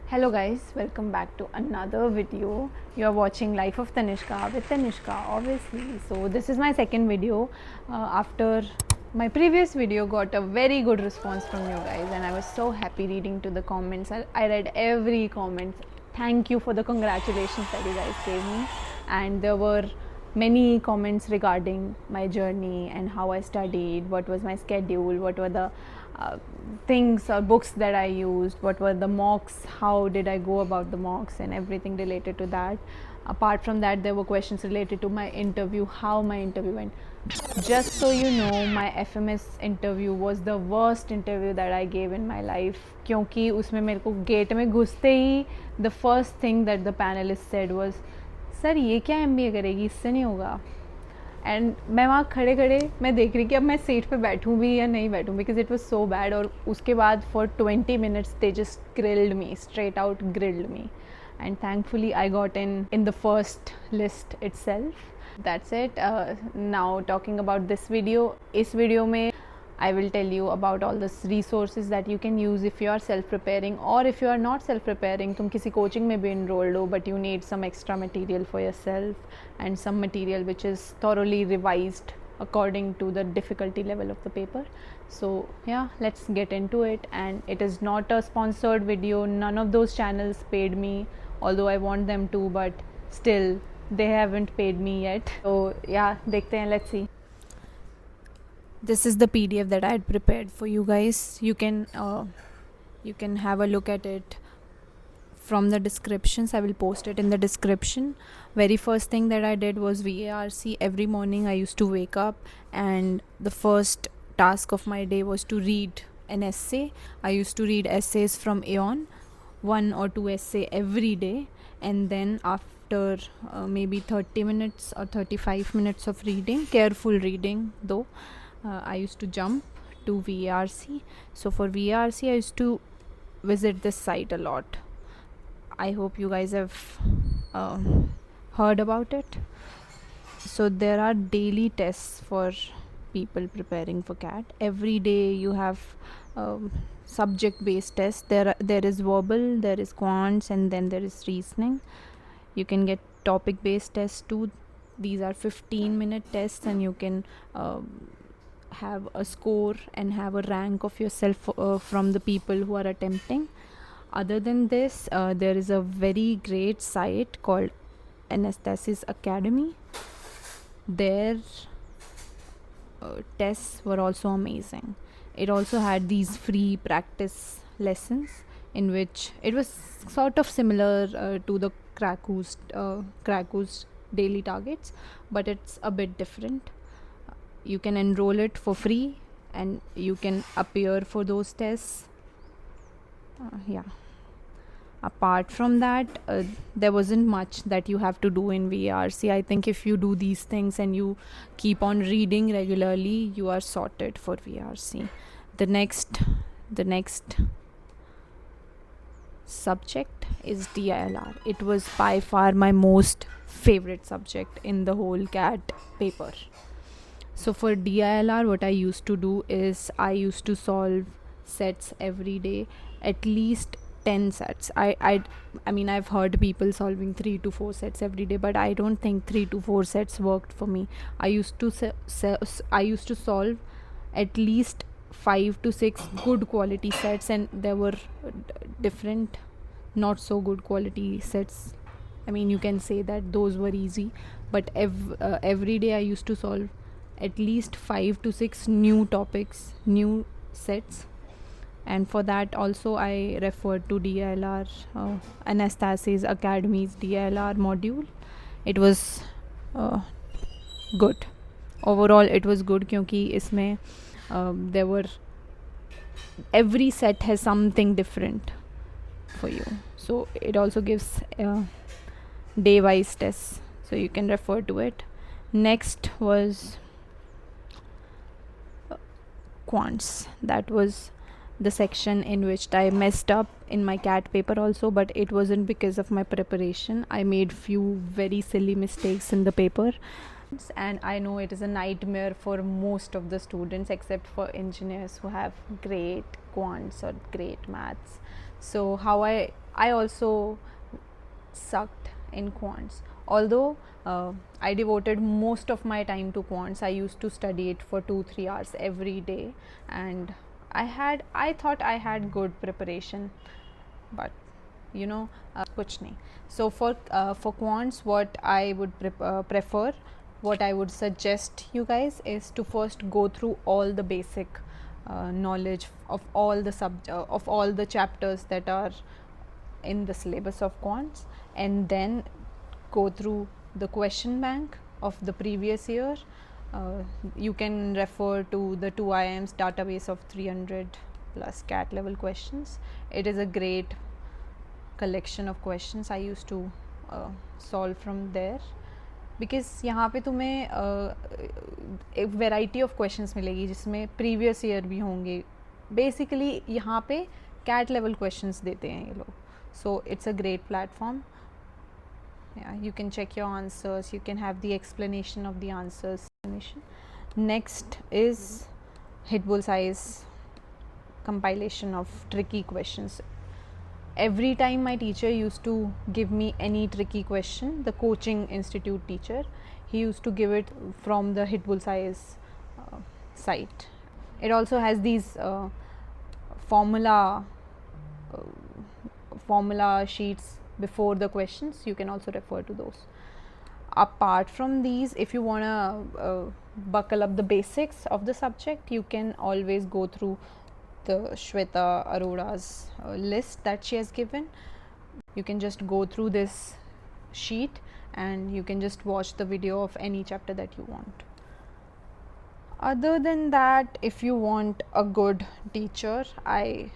Hello guys, welcome back to another video. You are watching Life of Tanishka with Tanishka obviously. So this is my second video after my previous video got a very good response from you guys, and I was so happy reading to the comments. I read every comment. Thank you for the congratulations that you guys gave me, and there were many comments regarding my journey and how I studied, what was my schedule, what were the things or books that I used, what were the mocks, how did I go about the mocks, and everything related to that. Apart from that, there were questions related to my interview, how my interview went. Just so you know, my FMS interview was the worst interview that I gave in my life, क्योंकि उसमें मेरे को gate में घुसते ही the first thing that the panelist said was, sir ये क्या MBA करेगी, इससे नहीं होगा. एंड मैं वहाँ खड़े खड़े मैं देख रही कि अब मैं सीट पे बैठूँ भी या नहीं बैठूँ, because it was so bad. और उसके बाद for 20 minutes they just grilled me, straight out grilled me, and thankfully I got in the first list itself. That's it. Now talking about this video, इस video में I will tell you about all the resources that you can use if you are self-preparing, or if you are not self-preparing, तुम किसी coaching में भी enrolled हो but you need some extra material for yourself and some material which is thoroughly revised according to the difficulty level of the paper. So yeah, let's get into it. And it is not a sponsored video. None of those channels paid me, although I want them to, but still they haven't paid me yet. So yeah, देखते हैं, let's see. This is the PDF that I had prepared for you guys. You can have a look at it from the descriptions. I will post it in the description. Very first thing that I did was VARC. Every morning I used to wake up, and the first task of my day was to read an essay. I used to read essays from Aeon, 1 or 2 essay every day, and then after maybe 30 minutes or 35 minutes of reading, careful reading though, I used to jump to VARC. So for VARC I used to visit this site a lot. I hope you guys have heard about it. So there are daily tests for people preparing for CAT. Every day you have subject based tests. There is verbal, there is quants, and then there is reasoning. You can get topic based tests too. These are 15-minute tests, and you can have a score and have a rank of yourself from the people who are attempting. Other than this, there is a very great site called Anastasis Academy. Their tests were also amazing. It also had these free practice lessons in which it was sort of similar to the Kraku's daily targets, but it's a bit different. You can enroll it for free and you can appear for those tests. Yeah. Apart from that, there wasn't much that you have to do in VARC. I think if you do these things and you keep on reading regularly, you are sorted for VARC. The next subject is DILR. It was by far my most favorite subject in the whole CAT paper. So for DILR, what I used to do is I used to solve sets every day, at least 10 sets. I mean, I've heard people solving 3 to 4 sets every day, but I don't think 3 to 4 sets worked for me. I used to solve at least 5 to 6 good quality sets, and there were different not so good quality sets. I mean, you can say that those were easy, but every day I used to solve at least 5 to 6 new topics, new sets. And for that also I referred to DILR, Anastasis Academy's DILR module. It was good. Overall it was good, क्योंकि इसमें there were, every set has something different for you. So it also gives day wise tests, so you can refer to it. Next was quants. That was the section in which I messed up in my CAT paper also, but it wasn't because of my preparation. I made few very silly mistakes in the paper, and I know it is a nightmare for most of the students except for engineers who have great quants or great maths. So how I also sucked in quants. Although I devoted most of my time to quants, I used to study it for 2-3 hours every day, and I thought I had good preparation, but kuch nahi. So for quants, what I would prefer, what I would suggest you guys is to first go through all the basic knowledge of all the of all the chapters that are in the syllabus of quants, and then go through the question bank of the previous year. You can refer to the 2IIM's database of 300 plus CAT level questions. It is a great collection of questions. I used to solve from there, because यहाँ पे तुम्हें एक variety of questions मिलेगी जिसमें previous year भी होंगे. Basically यहाँ पे कैट लेवल क्वेश्चंस देते हैं ये लोग. So it's a great platform. You can check your answers, you can have the explanation of the answers. Next is hit bullseyes compilation of tricky questions. Every time my teacher used to give me any tricky question, the coaching institute teacher, he used to give it from the hit bullseyes site. It also has these formula sheets before the questions. You can also refer to those. Apart from these, if you want to buckle up the basics of the subject, you can always go through the Shweta Arora's list that she has given. You can just go through this sheet and you can just watch the video of any chapter that you want. Other than that, if you want a good teacher, I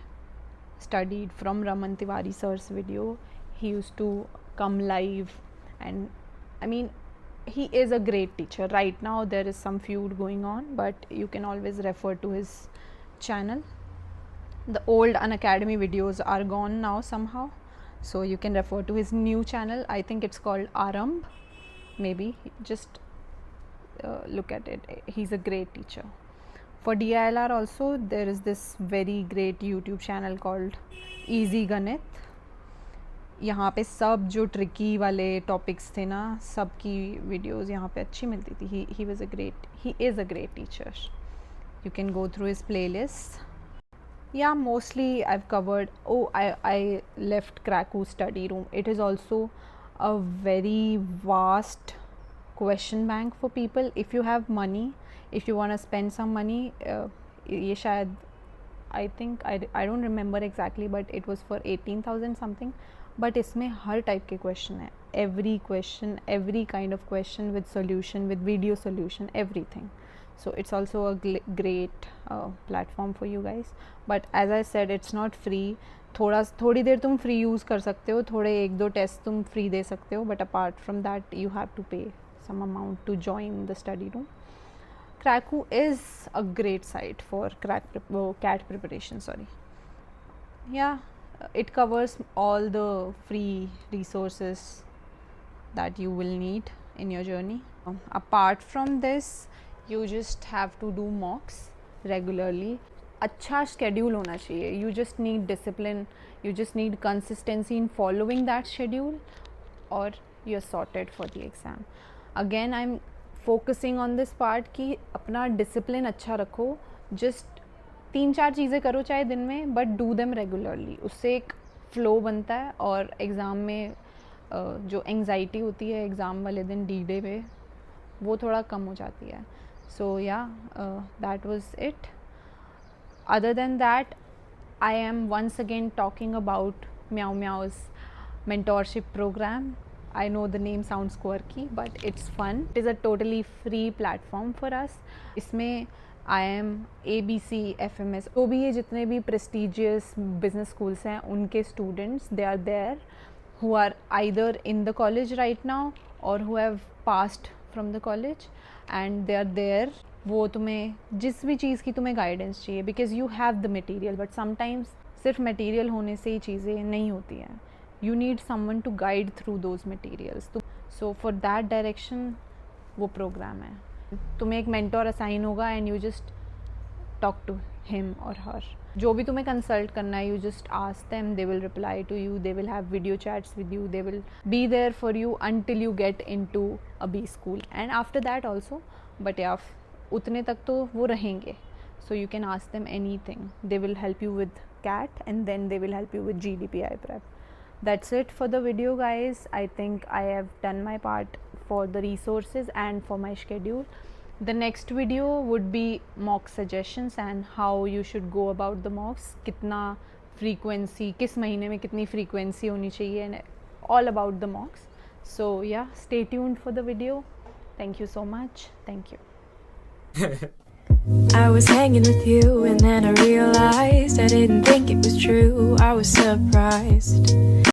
studied from Raman Tiwari sir's video. He used to come live, and I mean, he is a great teacher. Right now there is some feud going on, but you can always refer to his channel. The old Unacademy videos are gone now somehow, so you can refer to his new channel. I think it's called Arambh. Maybe just look at it. He's a great teacher. For DILR also, there is this very great YouTube channel called Easy Ganit. यहाँ पे सब जो tricky वाले topics थे ना, सब की videos यहाँ पे अच्छी मिलती थी. he is a great teacher. You can go through his playlists. Yeah, mostly I've covered. I left Krakow study room. It is also a very vast question bank for people. If you have money, if you want to spend some money, ये शायद I think I don't remember exactly, but it was for 18,000 something. But इसमें हर type के question है. Every question, every kind of question with solution, with video solution, everything. So it's also a great platform for you guys. But as I said, it's not free. थोड़ी देर तुम free use कर सकते हो, थोड़े 1-2 test तुम free दे सकते हो, but apart from that you have to pay some amount to join the study room. Krakow is a great site for CAT preparation. Yeah, it covers all the free resources that you will need in your journey. Apart from this, you just have to do mocks regularly. अच्छा schedule होना चाहिए. You just need discipline, you just need consistency in following that schedule, or you're sorted for the exam. Again, I'm focusing on this part कि अपना discipline अच्छा रखो. just 3-4 चीज़ें करो चाहे दिन में, बट डू देम रेगुलरली. उससे एक फ़्लो बनता है और एग्ज़ाम में जो एंग्जाइटी होती है एग्ज़ाम वाले दिन D-Day पे, वो थोड़ा कम हो जाती है. So yeah that was it. Other than that, I am once again talking about Meow Meow's mentorship program. I know the name sounds quirky, but it's fun. It is a totally free platform for us. इसमें IIM, ABC, FMS, तो भी ये जितने भी prestigious business schools हैं, उनके students, they are there, who are either in the college right now or who have passed from the college, and they are there. वो तुम्हें जिस भी चीज़ की तुम्हें guidance चाहिए, because you have the material, but sometimes सिर्फ material होने से ही चीज़ें नहीं होती हैं. You need someone to guide through those materials. So for that direction वो प्रोग्राम है. तुम्हें एक मेंटोर असाइन होगा and you just talk to him or her. जो भी तुम्हें कंसल्ट करना है, you just ask them, they will reply to you, they will have video chats with you, they will be there for you until you get into a B school and after that also. But yeah, उतने तक तो वो रहेंगे, so you can ask them anything. They will help you with CAT and then they will help you with GDPI prep. That's it for the video, guys. I think I have done my part for the resources and for my schedule. The next video would be mock suggestions and how you should go about the mocks. कितना frequency, किस महीने में कितनी frequency होनी चाहिए, and all about the mocks. So yeah, stay tuned for the video. Thank you so much. Thank you. I was hanging with you and then I realized I didn't think it was true. I was surprised.